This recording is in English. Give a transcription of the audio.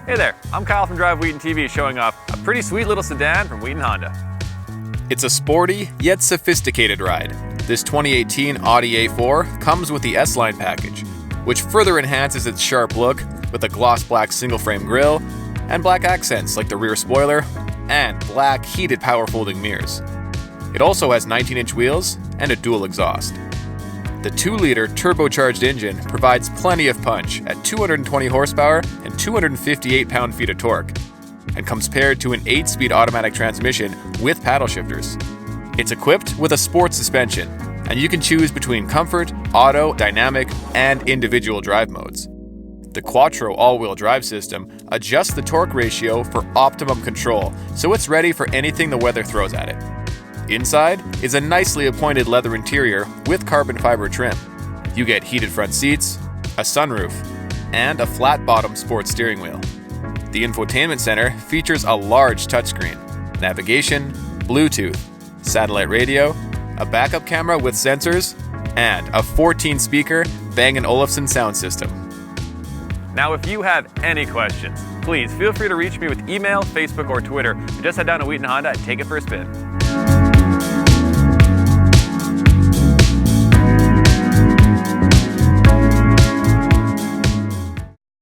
Hey there, I'm Kyle from Drive Wheaton TV showing off a pretty sweet little sedan from Wheaton Honda. It's a sporty, yet sophisticated ride. This 2018 Audi A4 comes with the S-Line package, which further enhances its sharp look with a gloss black single-frame grille and black accents like the rear spoiler and black heated power folding mirrors. It also has 19-inch wheels and a dual exhaust. The 2-liter turbocharged engine provides plenty of punch at 220 horsepower and 258 pound-feet of torque, and comes paired to an 8-speed automatic transmission with paddle shifters. It's equipped with a sport suspension, and you can choose between comfort, auto, dynamic, and individual drive modes. The quattro all-wheel drive system adjusts the torque ratio for optimum control, so it's ready for anything the weather throws at it. Inside is a nicely appointed leather interior with carbon fiber trim. You get heated front seats, a sunroof, and a flat-bottom sports steering wheel. The Infotainment Center features a large touchscreen, navigation, Bluetooth, satellite radio, a backup camera with sensors, and a 14-speaker Bang & Olufsen sound system. Now, if you have any questions, please feel free to reach me with email, Facebook, or Twitter, or just head down to Wheaton Honda and take it for a spin.